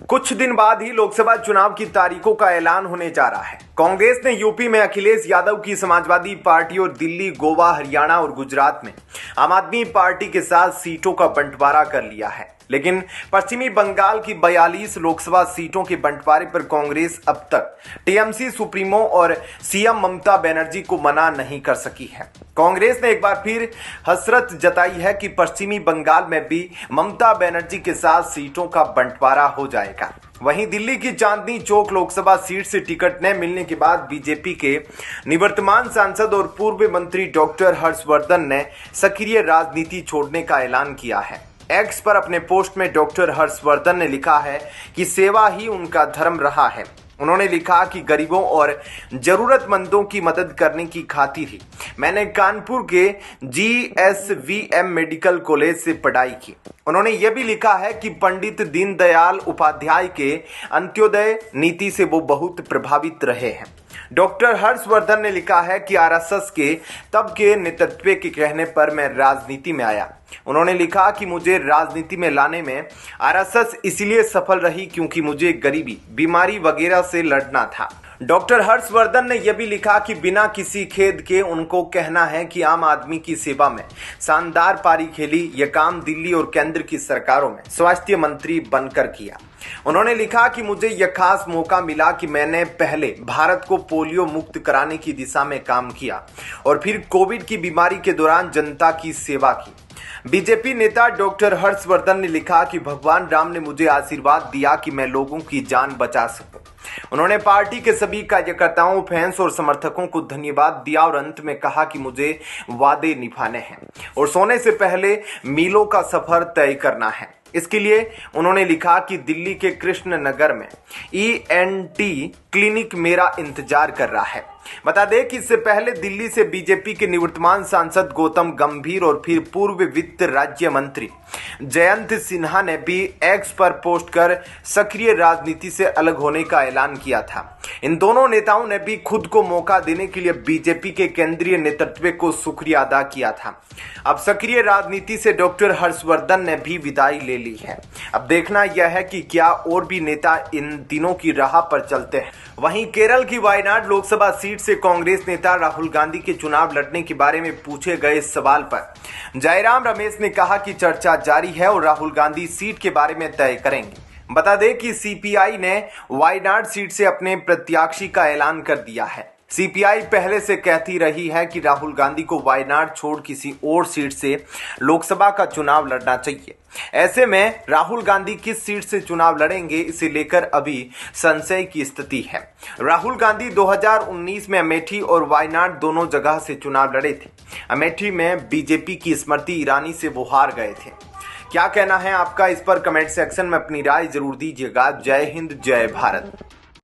कुछ दिन बाद ही लोकसभा चुनाव की तारीखों का ऐलान होने जा रहा है। कांग्रेस ने यूपी में अखिलेश यादव की समाजवादी पार्टी और दिल्ली, गोवा, हरियाणा और गुजरात में आम आदमी पार्टी के साथ सीटों का बंटवारा कर लिया है। लेकिन पश्चिमी बंगाल की 42 लोकसभा सीटों के बंटवारे पर कांग्रेस अब तक टीएमसी सुप्रीमो और सीएम ममता बनर्जी को मना नहीं कर सकी है। कांग्रेस ने एक बार फिर हसरत जताई है कि पश्चिमी बंगाल में भी ममता बनर्जी के साथ सीटों का बंटवारा हो जाएगा। वहीं दिल्ली की चांदनी चौक लोकसभा सीट से टिकट न मिलने के बाद बीजेपी के निवर्तमान सांसद और पूर्व मंत्री डॉक्टर हर्षवर्धन ने सक्रिय राजनीति छोड़ने का ऐलान किया है। एक्स पर अपने पोस्ट में डॉक्टर हर्षवर्धन ने लिखा है कि सेवा ही उनका धर्म रहा है। उन्होंने लिखा कि गरीबों और जरूरतमंदों की मदद करने की खातिर ही मैंने कानपुर के GSVM मेडिकल कॉलेज से पढ़ाई की। उन्होंने यह भी लिखा है कि पंडित दीनदयाल उपाध्याय के अंत्योदय नीति से वो बहुत प्रभावित रहे हैं। डॉक्टर हर्षवर्धन ने लिखा है कि आरएसएस के तब के नेतृत्व के कहने पर मैं राजनीति में आया। उन्होंने लिखा कि मुझे राजनीति में लाने में आरएसएस इसलिए सफल रही क्योंकि मुझे गरीबी, बीमारी वगैरह से लड़ना था। डॉक्टर हर्षवर्धन ने यह भी लिखा कि बिना किसी खेद के उनको कहना है कि आम आदमी की सेवा में शानदार पारी खेली। यह काम दिल्ली और केंद्र की सरकारों में स्वास्थ्य मंत्री बनकर किया। उन्होंने लिखा कि मुझे यह खास मौका मिला कि मैंने पहले भारत को पोलियो मुक्त कराने की दिशा में काम किया और फिर कोविड की बीमारी के दौरान जनता की सेवा की। बीजेपी नेता डॉक्टर हर्षवर्धन ने लिखा कि भगवान राम ने मुझे आशीर्वाद दिया कि मैं लोगों की जान बचा सकूं। उन्होंने पार्टी के सभी कार्यकर्ताओं, फैंस और समर्थकों को धन्यवाद दिया और अंत में कहा कि मुझे वादे निभाने हैं और सोने से पहले मीलों का सफर तय करना है। इसके लिए उन्होंने लिखा कि दिल्ली के कृष्ण नगर में ENT क्लिनिक मेरा इंतजार कर रहा है। बता दें कि इससे पहले दिल्ली से बीजेपी के निवर्तमान सांसद गौतम गंभीर और फिर पूर्व वित्त राज्य मंत्री जयंत सिन्हा ने भी एक्स पर पोस्ट कर सक्रिय राजनीति से अलग होने का ऐलान किया था। इन दोनों नेताओं ने भी खुद को मौका देने के लिए बीजेपी के केंद्रीय नेतृत्व को शुक्रिया अदा किया था। अब सक्रिय राजनीति से डॉक्टर हर्षवर्धन ने भी विदाई ले ली है। अब देखना यह है कि क्या और भी नेता इन दिनों की राह पर चलते हैं। वहीं केरल की वायनाड लोकसभा सीट से कांग्रेस नेता राहुल गांधी के चुनाव लड़ने के बारे में पूछे गए सवाल पर जयराम रमेश ने कहा कि चर्चा जारी है और राहुल गांधी सीट के बारे में तय करेंगे। बता दें कि CPI ने वायनाड सीट से अपने प्रत्याशी का ऐलान कर दिया है। CPI पहले से कहती रही है कि राहुल गांधी को वायनाड छोड़ किसी और सीट से लोकसभा का चुनाव लड़ना चाहिए। ऐसे में राहुल गांधी किस सीट से चुनाव लड़ेंगे, इसे लेकर अभी संशय की स्थिति है। राहुल गांधी 2019 में अमेठी और वायनाड दोनों जगह से चुनाव लड़े थे। अमेठी में बीजेपी की स्मृति ईरानी से वो हार गए थे। क्या कहना है आपका, इस पर कमेंट सेक्शन में अपनी राय जरूर दीजिएगा। जय हिंद, जय भारत।